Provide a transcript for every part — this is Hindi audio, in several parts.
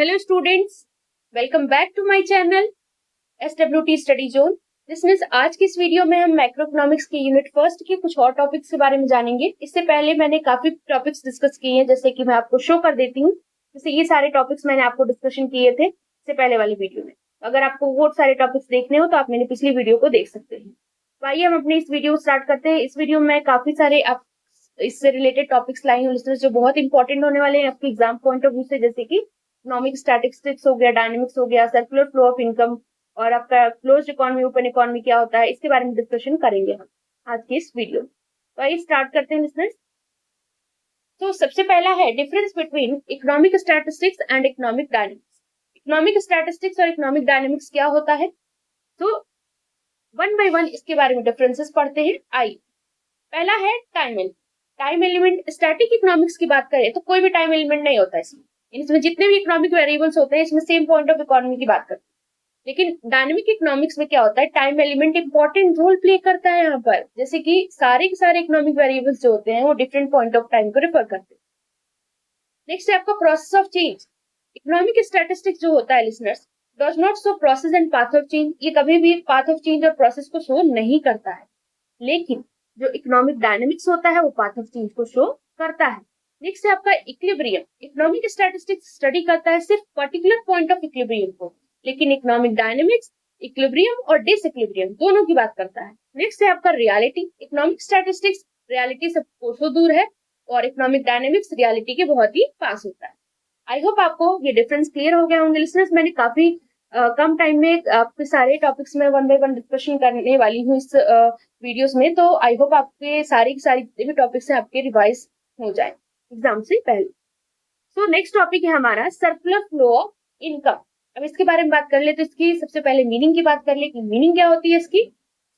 Hello students, welcome back to my channel SWT Study Zone। Listeners, आज की इस वीडियो में हम मैक्रो इकोनॉमिक्स के यूनिट फर्स्ट के कुछ और टॉपिक्स के बारे में जानेंगे। इससे पहले मैंने काफी टॉपिक्स डिस्कस किए हैं, जैसे कि मैं आपको शो कर देती हूँ। जैसे ये सारे टॉपिक्स मैंने आपको डिस्कशन किए थे इससे पहले वाली वीडियो में। अगर आपको वो सारे टॉपिक्स देखने हो तो आप मेरी पिछली वीडियो को देख सकते हैं। तो आइए हम अपनी इस वीडियो स्टार्ट करते हैं। इस वीडियो में काफी सारे आप इससे रिलेटेड टॉपिक्स लाई हूँ लिसनर्स, जो बहुत इंपॉर्टेंट होने वाले हैं आपके एग्जाम पॉइंट ऑफ व्यू से, जैसे कि इकोनॉमिक स्टैटिस्टिक्स हो गया, डायनेमिक्स हो गया, सर्कुलर फ्लो ऑफ इनकम और आपका क्लोज्ड इकोनॉमी ओपन इकोनॉमी क्या होता है, इसके बारे में डिस्कशन करेंगे हम आज की इस वीडियो। तो आइए स्टार्ट करते हैं लिसनर्स। तो सबसे पहला है difference between economic statistics and economic dynamics. Economic statistics और इकोनॉमिक डायनेमिक्स क्या होता है, तो वन बाय वन इसके बारे में डिफरेंसेस पढ़ते हैं। आइए, पहला है time element. Time element, static economics की बात करें तो कोई भी टाइम एलिमेंट नहीं होता इसमें जितने भी इकोनॉमिक वेरिएबल्स होते हैं इसमें सेम पॉइंट ऑफ इकोनॉमी की बात करते हैं। लेकिन डायनेमिक इकोनॉमिक्स में क्या होता है, time element important role play करता है यहाँ पर, जैसे कि सारे के सारे इकोनॉमिक वेरिएबल्स जो होते हैं वो डिफरेंट पॉइंट ऑफ टाइम को रेफर करते हैं। नेक्स्ट है आपका process of change. Economic statistics जो होता है listeners does not show process and path of change. ये कभी भी पाथ ऑफ चेंज और प्रोसेस को शो नहीं करता है, लेकिन जो इकोनॉमिक डायनेमिक्स होता है वो पाथ ऑफ चेंज को शो करता है। नेक्स्ट है आपका इक्विलिब्रियम। इकोनॉमिक स्टैटिस्टिक्स स्टडी करता है सिर्फ पर्टिकुलर पॉइंट ऑफ इक्विलिब्रियम को, लेकिन इकोनॉमिक डायनेमिक्स इक्विलिब्रियम और डिसइक्विलिब्रियम दोनों की बात करता है। नेक्स्ट है आपका रियलिटी। इकोनॉमिक स्टैटिस्टिक्स रियलिटी से कोसों दूर है और इकोनॉमिक डायनेमिक्स रियलिटी के बहुत ही पास होता है। आई होप आपको ये डिफरेंस क्लियर हो गया होंगे लिसनर्स। मैंने काफी कम टाइम में आपके सारे टॉपिक्स में वन बाय वन डिस्कशन करने वाली हूँ इस वीडियोस में, तो आई होप आपके सारी जितने भी टॉपिक्स हैं आपके रिवाइज हो जाए एग्जाम से पहले। सो नेक्स्ट टॉपिक है हमारा सर्कुलर फ्लो ऑफ इनकम। अब इसके बारे में बात कर ले तो इसकी सबसे पहले मीनिंग की बात कर ले कि मीनिंग क्या होती है इसकी।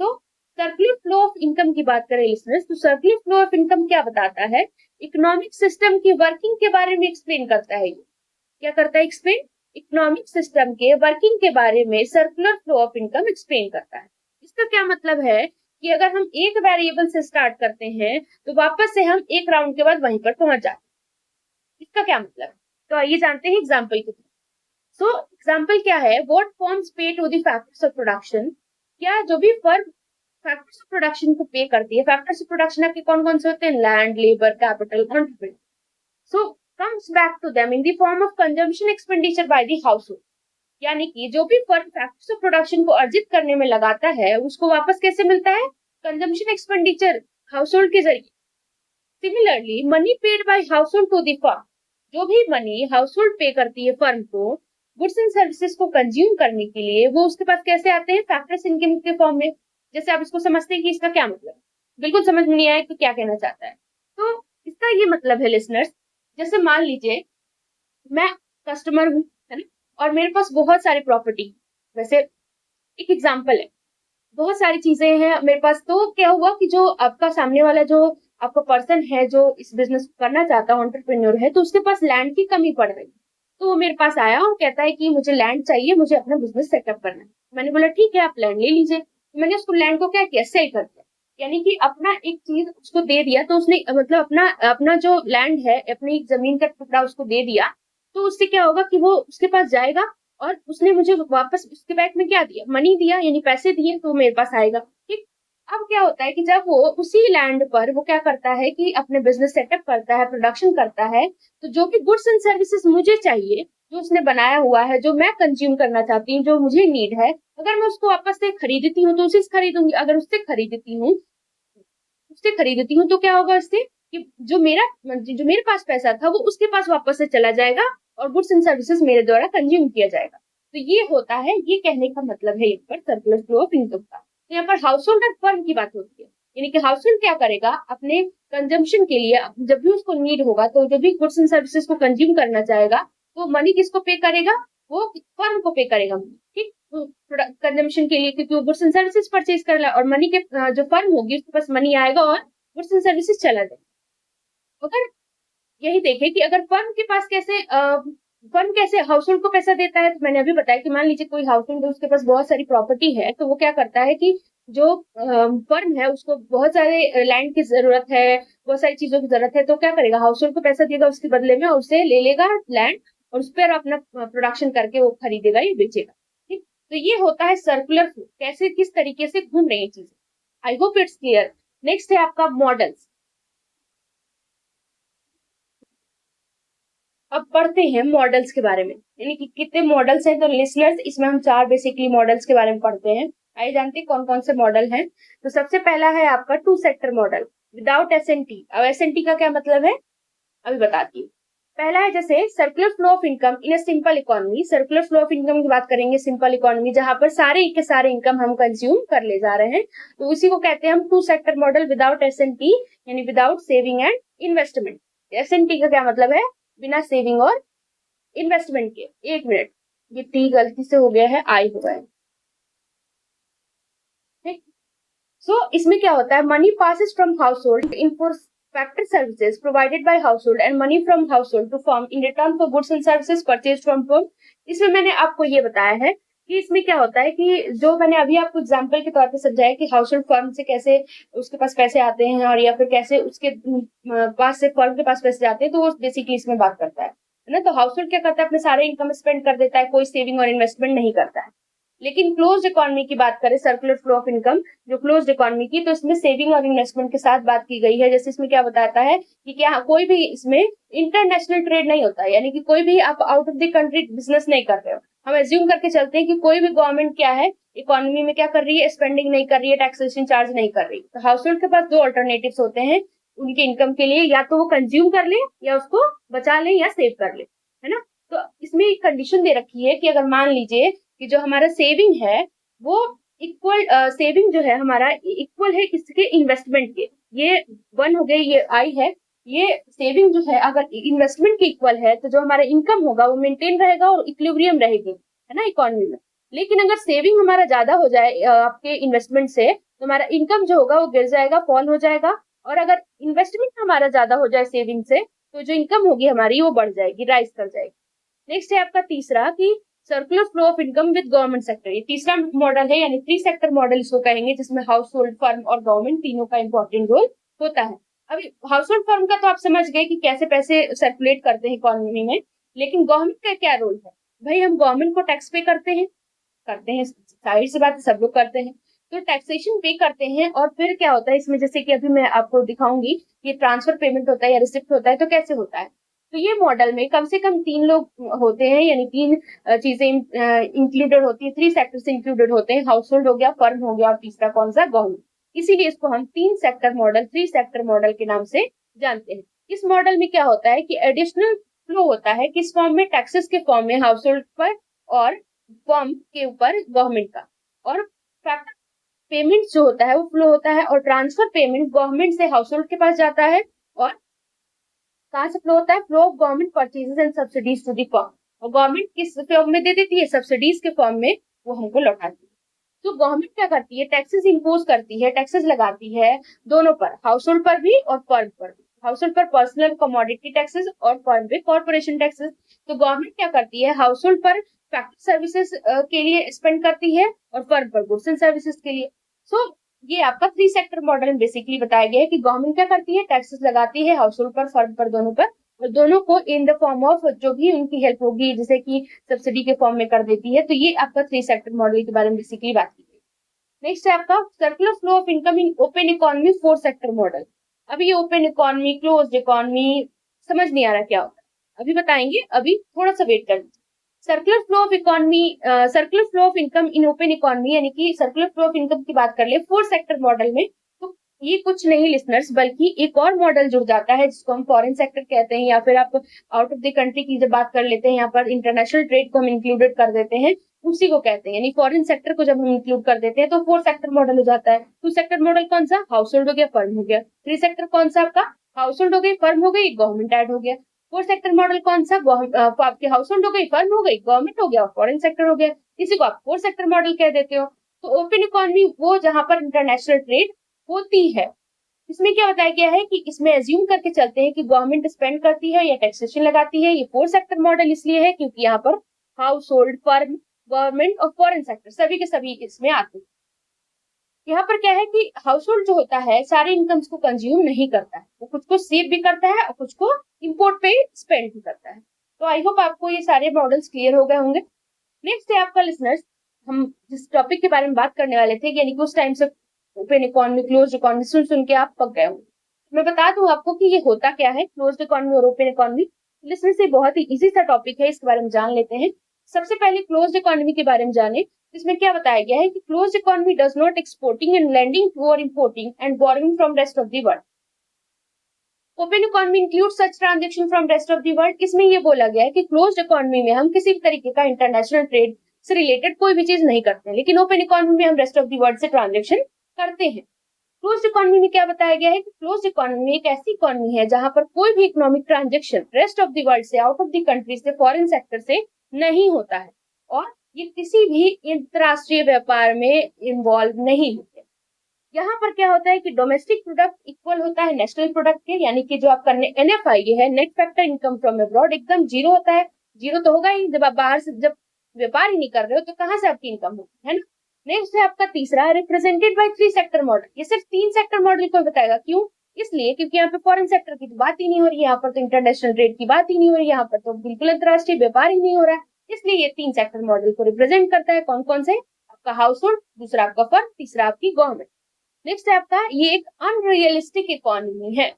तो सर्कुलर फ्लो ऑफ इनकम की बात करें लिसनर्स, तो सर्कुलर फ्लो ऑफ इनकम क्या बताता है, इकोनॉमिक सिस्टम की वर्किंग के बारे में एक्सप्लेन करता है। क्या करता है एक्सप्लेन, इकोनॉमिक सिस्टम के वर्किंग के बारे में circular flow of income explain करता है। इसका क्या मतलब है कि अगर हम एक वेरिएबल से स्टार्ट करते हैं तो वापस से हम एक राउंड के बाद वहीं पर पहुंच जाते हैं। इसका क्या मतलब है, तो आइए जानते हैं एग्जाम्पल के थ्रू। सो एग्जाम्पल क्या है, what firms pay to the factors of production. क्या जो भी फर्म फैक्टर्स ऑफ प्रोडक्शन को पे करती है, फैक्टर्स ऑफ प्रोडक्शन आपके कौन कौन से होते हैं, land, labour, capital, entrepreneur, so comes back to them in the form of consumption expenditure by the household। यानी कि जो भी फर्म फैक्टर्स ऑफ प्रोडक्शन को अर्जित करने में लगाता है उसको वापस कैसे मिलता है, कंजम्पशन एक्सपेंडिचर हाउसहोल्ड के जरिए। Similarly money paid by household to the firm, जो भी मनी हाउसहोल्ड पे करती है फर्म को गुड्स एंड सर्विसेज को कंज्यूम करने के लिए, वो उसके पास कैसे आते हैं, फैक्टर्स इनकम के फॉर्म में। जैसे आप इसको समझते हैं कि इसका क्या मतलब, बिल्कुल समझ में नहीं आया कि क्या कहना चाहता है। तो इसका ये मतलब है लिसनर्स, जैसे मान लीजिए मैं कस्टमर हूँ, है ना, और मेरे पास बहुत सारी प्रॉपर्टी, वैसे एक एग्जांपल है, बहुत सारी चीजें हैं मेरे पास। तो क्या हुआ कि जो आपका सामने वाला जो आपका पर्सन है जो इस बिजनेस को करना चाहता है, एंटरप्रेन्योर है, तो उसके पास लैंड की कमी पड़ रही, तो वो मेरे पास आया और कहता है कि मुझे लैंड चाहिए, मुझे अपना बिजनेस सेटअप करना है। मैंने बोला ठीक है आप लैंड ले लीजिए। तो मैंने उसको लैंड को क्या किया, सेल कर दिया, यानी कि अपना एक चीज उसको दे दिया। तो उसने मतलब अपना अपना जो लैंड है, अपनी जमीन का टुकड़ा उसको दे दिया। तो उससे क्या होगा कि वो उसके पास जाएगा और उसने मुझे वापस उसके बैक में क्या दिया, मनी दिया, यानी पैसे दिए, तो मेरे पास आएगा। ठीक, अब क्या होता है कि जब वो उसी लैंड पर वो क्या करता है कि अपने बिजनेस सेटअप करता है, प्रोडक्शन करता है, तो जो भी गुड्स एंड सर्विसेज मुझे चाहिए, जो उसने बनाया हुआ है, जो मैं कंज्यूम करना चाहती हूँ, जो मुझे नीड है, अगर मैं उसको वापस से खरीदती हूँ तो उसे खरीदूंगी। अगर उससे खरीदती हूँ तो क्या होगा इससे कि जो मेरे पास पैसा था वो उसके पास वापस से चला जाएगा और गुड्स एंड सर्विसेज मेरे द्वारा कंज्यूम किया जाएगा। तो ये होता है, ये कहने का मतलब है यहाँ पर सर्कुलर फ्लो ऑफ इनकम का। तो यहाँ पर हाउस होल्ड और फर्म की बात होती है, यानी कि हाउस होल्ड क्या करेगा, अपने कंजम्पशन के लिए जब भी उसको नीड होगा, तो जो भी गुड्स एंड सर्विसेज को कंज्यूम करना चाहेगा, तो मनी किसको पे करेगा, वो फर्म को पे करेगा। ठीक, कंजम्पशन के लिए, क्योंकि वो गुड्स एंड सर्विसेज परचेज कर रहा है, और मनी के जो फर्म होगी उसके पास मनी आएगा और गुड्स एंड सर्विसेज चला जाएगा। अगर यही देखे कि अगर फर्म कैसे हाउस होल्ड को पैसा देता है, तो मैंने अभी बताया कि मान लीजिए कोई हाउस होल्ड उसके पास बहुत सारी प्रॉपर्टी है, तो वो क्या करता है कि जो फर्म है उसको बहुत सारे लैंड की जरूरत है, बहुत सारी चीजों की जरूरत है, तो क्या करेगा, हाउस होल्ड को पैसा देगा उसके बदले में और उसे ले लेगा लैंड और उस पर अपना प्रोडक्शन करके वो खरीदेगा या बेचेगा। ठीक, तो ये होता है सर्कुलर फ्लो, कैसे किस तरीके से घूम रही है चीजें। I hope it's clear. Next है आपका मॉडल्स। अब पढ़ते हैं मॉडल्स के बारे में, यानी कि कितने मॉडल्स हैं। तो लिसनर्स, इसमें हम 4 बेसिकली मॉडल्स के बारे में पढ़ते हैं। आइए जानते हैं कौन कौन से मॉडल हैं। तो सबसे पहला है आपका two sector model without SNT. अब एसएनटी का क्या मतलब है अभी बताती हूँ। पहला है जैसे circular flow of income in a simple economy. Circular flow of income की बात करेंगे सिंपल इकोनॉमी, जहां पर सारे के सारे इनकम हम कंज्यूम कर ले जा रहे हैं, तो उसी को कहते हैं हम two sector model without SNT, यानी without saving and investment. SNT का क्या मतलब है, बिना सेविंग और इन्वेस्टमेंट के। एक मिनट, ये टी गलती से हो गया है, आई हुआ है। ठीक, सो इसमें क्या होता है, money passes from household in for factor services provided by household and money from household to firm in return for goods and services purchase from firm. इसमें मैंने आपको ये बताया है कि इसमें क्या होता है कि जो मैंने अभी आपको एग्जांपल के तौर पे समझाया कि हाउस होल्ड फर्म से कैसे उसके पास पैसे आते हैं, और या फिर कैसे उसके पास से फर्म के पास पैसे जाते हैं, तो वो बेसिकली इसमें बात करता है ना। तो हाउस होल्ड क्या करता है, अपने सारे इनकम स्पेंड कर देता है, कोई सेविंग और इन्वेस्टमेंट नहीं करता है। लेकिन क्लोज्ड इकोनॉमी की बात करें, सर्कुलर फ्लो ऑफ इनकम जो क्लोज्ड इकोनॉमी की, तो इसमें सेविंग और इन्वेस्टमेंट के साथ बात की गई है। जैसे इसमें क्या बताता है कि क्या कोई भी इसमें इंटरनेशनल ट्रेड नहीं होता है, यानी कि कोई भी आप out of the country business नहीं कर रहे हो। हम एज्यूम करके चलते हैं कि कोई भी गवर्नमेंट क्या है, इकोनॉमी में क्या कर रही है, स्पेंडिंग नहीं कर रही है, टैक्सेशन चार्ज नहीं कर रही। तो हाउस होल्ड के पास दो अल्टरनेटिव होते हैं उनके इनकम के लिए, या तो वो कंज्यूम कर ले या उसको बचा ले या सेव कर ले, है ना। तो इसमें एक कंडीशन दे रखी है कि अगर मान लीजिए कि जो हमारा सेविंग है वो इक्वल, सेविंग जो है हमारा इक्वल है किसके, इन्वेस्टमेंट के। ये वन हो गए, ये आई है, ये सेविंग जो है अगर इन्वेस्टमेंट के इक्वल है, तो जो हमारा इनकम होगा वो मेंटेन रहेगा और इक्विलिब्रियम रहेगी, है ना, इकोनॉमी में। लेकिन अगर सेविंग हमारा ज्यादा हो जाए आपके इन्वेस्टमेंट से, तो हमारा इनकम जो होगा वो गिर जाएगा, फॉल हो जाएगा। और अगर इन्वेस्टमेंट हमारा ज्यादा हो जाए सेविंग से, तो जो इनकम होगी हमारी वो बढ़ जाएगी, राइज कर जाएगी। नेक्स्ट है आपका तीसरा कि circular flow of income with government sector. ये तीसरा मॉडल है, यानी थ्री सेक्टर मॉडल इसको कहेंगे, जिसमें हाउस होल्ड, फर्म और गवर्नमेंट तीनों का इंपॉर्टेंट रोल होता है। अभी हाउस होल्ड फर्म का तो आप समझ गए कि कैसे पैसे सर्कुलेट करते हैं इकोनॉमी में, लेकिन गवर्नमेंट का क्या रोल है। भाई हम गवर्नमेंट को टैक्स पे करते हैं, जाहिर सी बात सब लोग करते हैं। तो टैक्सेशन पे करते हैं, और फिर क्या होता है इसमें, जैसे कि अभी मैं आपको दिखाऊंगी, ये ट्रांसफर पेमेंट होता है या रिसिप्ट होता है, तो कैसे होता है। तो ये मॉडल में कम से कम 3 लोग होते हैं, यानी 3 चीजें इंक्लूडेड होती है, 3 सेक्टर से इंक्लूडेड होते हैं, हाउस होल्ड हो गया, फर्म हो गया, और तीसरा कौन सा, गवर्नमेंट। इसीलिए इसको हम 3 सेक्टर मॉडल, 3 सेक्टर मॉडल के नाम से जानते हैं। इस मॉडल में क्या होता है कि एडिशनल फ्लो होता है, किस फॉर्म में, टैक्सेस के फॉर्म में हाउस होल्ड पर और फर्म के ऊपर गवर्नमेंट का। और फैक्टर पेमेंट जो होता है वो फ्लो होता है, और ट्रांसफर पेमेंट गवर्नमेंट से हाउस होल्ड के पास जाता है। और कहाँ से फ्लो होता है, flow of government purchases and subsidies to the firm. और गवर्नमेंट किस फॉर्म में दे देती है, सब्सिडीज के फॉर्म में वो हमको लौटाती है। तो गवर्नमेंट क्या करती है, टैक्सेस इंपोज करती है, टैक्सेस लगाती है दोनों पर, हाउस होल्ड पर भी और फर्म पर भी। हाउस होल्ड पर पर्सनल कमोडिटी टैक्सेस और फर्म पे कॉर्पोरेशन टैक्सेस। तो गवर्नमेंट क्या करती है, हाउस होल्ड पर फैक्ट्री सर्विसेज के लिए स्पेंड करती है, और फर्म पर गुड्स एंड सर्विसेज के लिए। सो ये आपका 3 सेक्टर मॉडल में बेसिकली बताया गया है कि गवर्नमेंट क्या करती है, टैक्सेस लगाती है हाउस होल्ड पर, फर्म पर, दोनों पर, और दोनों को इन द फॉर्म ऑफ जो भी उनकी हेल्प होगी, जैसे कि सब्सिडी के फॉर्म में कर देती है। तो ये आपका 3 सेक्टर मॉडल के बारे में बेसिकली बात की। नेक्स्ट है आपका circular flow of income in open economy 4 sector model. अभी ये ओपन इकोनॉमी, क्लोज्ड इकोनॉमी समझ नहीं आ रहा क्या होता है, अभी बताएंगे, अभी थोड़ा सा वेट कर लीजिए। Circular flow of economy, circular flow of income in open economy, यानी कि सर्कुलर फ्लो ऑफ इनकम की बात कर ले 4 सेक्टर मॉडल में, तो ये कुछ नहीं लिसनर्स, बल्कि एक और मॉडल जुड़ जाता है जिसको हम फॉरेन सेक्टर कहते हैं, या फिर आप आउट ऑफ द कंट्री की जब बात कर लेते हैं, यहाँ पर इंटरनेशनल ट्रेड को हम इंक्लूडेड कर देते हैं, उसी को कहते हैं। यानी फॉरेन सेक्टर को जब हम इंक्लूड कर देते हैं तो 4 सेक्टर मॉडल हो जाता है। 2 सेक्टर मॉडल कौन सा, हाउस होल्ड हो गया, फर्म हो गया। 3 सेक्टर कौन सा आपका, हाउस होल्ड हो गई, फर्म हो गई, गवर्नमेंट ऐड हो गया। 4 सेक्टर मॉडल कौन सा, आपके हाउस होल्ड हो गई, फर्म हो गई, गवर्नमेंट हो गया, और फॉरेन सेक्टर हो गया। इसी को आप 4 सेक्टर मॉडल कह देते हो। तो ओपन इकोनॉमी वो जहां पर इंटरनेशनल ट्रेड होती है। इसमें क्या बताया गया है कि इसमें एज्यूम करके चलते हैं कि गवर्नमेंट स्पेंड करती है या टैक्सेशन लगाती है। ये 4 सेक्टर मॉडल इसलिए है क्योंकि यहाँ पर हाउस होल्ड, फर्म, गवर्नमेंट और फॉरेन सेक्टर सभी के सभी इसमें आते हैं। यहाँ पर क्या है कि हाउस होल्ड जो होता है सारे इनकम्स को कंज्यूम नहीं करता है, वो कुछ को सेव भी करता है और कुछ को इम्पोर्ट पे स्पेंड भी करता है। तो आई होप आपको ये सारे मॉडल्स क्लियर हो गए होंगे। नेक्स्ट है आपका लिसनर्स, हम जिस टॉपिक के बारे में बात करने वाले थे, यानी कि उस टाइम से ओपन इकोनॉमी क्लोज इकोनॉमी सुन सुन के आप पक गए होंगे। मैं बता दूं आपको कि ये होता क्या है क्लोज्ड इकोनॉमी और ओपन इकोनॉमी। लिसनर्स ये बहुत ही इजी सा टॉपिक है, इसके बारे में जान लेते हैं। सबसे पहले क्लोज्ड इकोनॉमी के बारे में जाने। इसमें क्या बताया गया है कि closed economy does not exporting and lending to और importing and borrowing from rest of the world. Open economy include such transaction from rest of the world. इसमें ये बोला गया है कि क्लोज्ड इकोनॉमी में हम किसी भी तरीके का इंटरनेशनल ट्रेड से रिलेटेड कोई भी चीज नहीं करते हैं, लेकिन ओपन इकोनॉमी में हम रेस्ट ऑफ द वर्ल्ड से ट्रांजेक्शन करते हैं। क्लोज्ड इकोनॉमी में क्या बताया गया है कि क्लोज्ड इकोनॉमी एक ऐसी इकोनॉमी है जहां पर कोई भी economic transaction rest of the world से, आउट ऑफ द कंट्री से, फॉरेन सेक्टर से नहीं होता है और ये किसी भी अंतरराष्ट्रीय व्यापार में इन्वॉल्व नहीं होते। यहाँ पर क्या होता है कि डोमेस्टिक प्रोडक्ट इक्वल होता है नेशनल प्रोडक्ट के, यानी कि जो आपका NFI है, net factor income from abroad, एकदम जीरो होता है। जीरो तो होगा ही, जब आप बाहर से जब व्यापार ही नहीं कर रहे हो तो कहाँ से आपकी इनकम होगी, है ना। नेक्स्ट है आपका तीसरा, रिप्रेजेंटेड बाय 3 सेक्टर मॉडल। ये सिर्फ 3 सेक्टर मॉडल को बताएगा। क्यों? इसलिए क्योंकि यहाँ पे फॉरेन सेक्टर की तो बात ही नहीं हो रही है, यहाँ पर तो इंटरनेशनल ट्रेड की बात ही नहीं हो रही है, यहाँ पर तो बिल्कुल अंतरराष्ट्रीय व्यापार ही नहीं हो रहा है। इसलिए ये 3 सेक्टर मॉडल को रिप्रेजेंट करता है। कौन कौन से? आपका हाउस होल्ड, दूसरा आपका फर्म, तीसरा आपकी गवर्नमेंट। नेक्स्ट है आपका ये एक अनरियलिस्टिक इकोनॉमी है।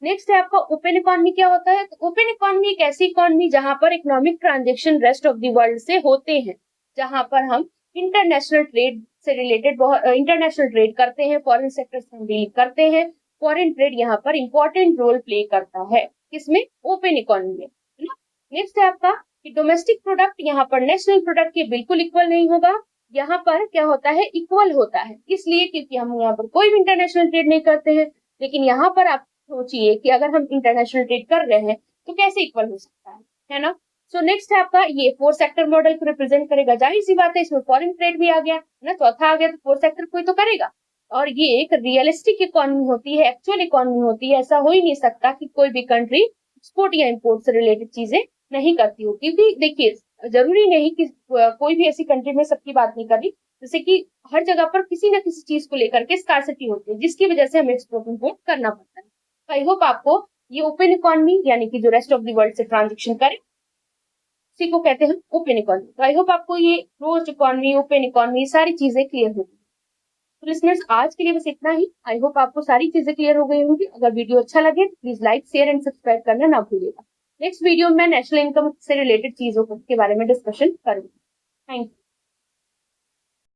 नेक्स्ट है आपका ओपन इकोनॉमी। क्या होता है? तो ओपन इकोनॉमी एक ऐसी इकोनॉमी जहां पर economic transaction rest of the world से होते हैं, जहां पर हम इंटरनेशनल ट्रेड से रिलेटेड इंटरनेशनल ट्रेड करते हैं, फॉरेन सेक्टर से हम डील करते हैं। फॉरेन ट्रेड यहाँ पर इंपॉर्टेंट रोल प्ले करता है, किसमें? ओपन इकोनॉमी में, है ना। नेक्स्ट है आपका कि डोमेस्टिक प्रोडक्ट यहाँ पर नेशनल प्रोडक्ट के बिल्कुल इक्वल नहीं होगा। यहाँ पर क्या होता है? इक्वल होता है। इसलिए क्योंकि हम यहाँ पर कोई भी इंटरनेशनल ट्रेड नहीं करते हैं। लेकिन यहाँ पर आप सोचिए कि अगर हम इंटरनेशनल ट्रेड कर रहे हैं तो कैसे इक्वल हो सकता है ना। सो नेक्स्ट है आपका ये 4 सेक्टर मॉडल को रिप्रेजेंट करेगा। जाहिर सी बात है, इसमें फॉरेन ट्रेड भी आ गया ना, चौथा आ गया, तो 4 सेक्टर कोई तो करेगा। और ये एक रियलिस्टिक इकोनॉमी होती है, एक्चुअल इकोनॉमी होती है। ऐसा हो ही नहीं सकता कि कोई भी कंट्री एक्सपोर्ट या इम्पोर्ट से रिलेटेड चीजें नहीं करती हो, क्योंकि देखिए जरूरी नहीं कि कोई भी ऐसी कंट्री में सबकी बात नहीं करी। जैसे कि हर जगह पर किसी ना किसी चीज को लेकर के स्कार्सिटी होती है, जिसकी वजह से हमें एक्सपोर्ट इम्पोर्ट करना पड़ता है। आई होप आपको ये ओपन इकोनॉमी यानी कि जो रेस्ट ऑफ द वर्ल्ड से ट्रांजेक्शन करे उसी को कहते हैं ओपन इकोनॉमी। तो आई होप आपको ये क्लोज्ड इकोनॉमी, ओपन इकोनॉमी सारी चीजें क्लियर होगी। तो लिसनर्स आज के लिए बस इतना ही। आई होप आपको सारी चीजें क्लियर हो गई होंगी। अगर वीडियो अच्छा लगे तो please like, share and subscribe करना ना भूलिएगा। नेक्स्ट वीडियो में नेशनल इनकम से रिलेटेड चीजों के बारे में डिस्कशन करूंगी। Thank you.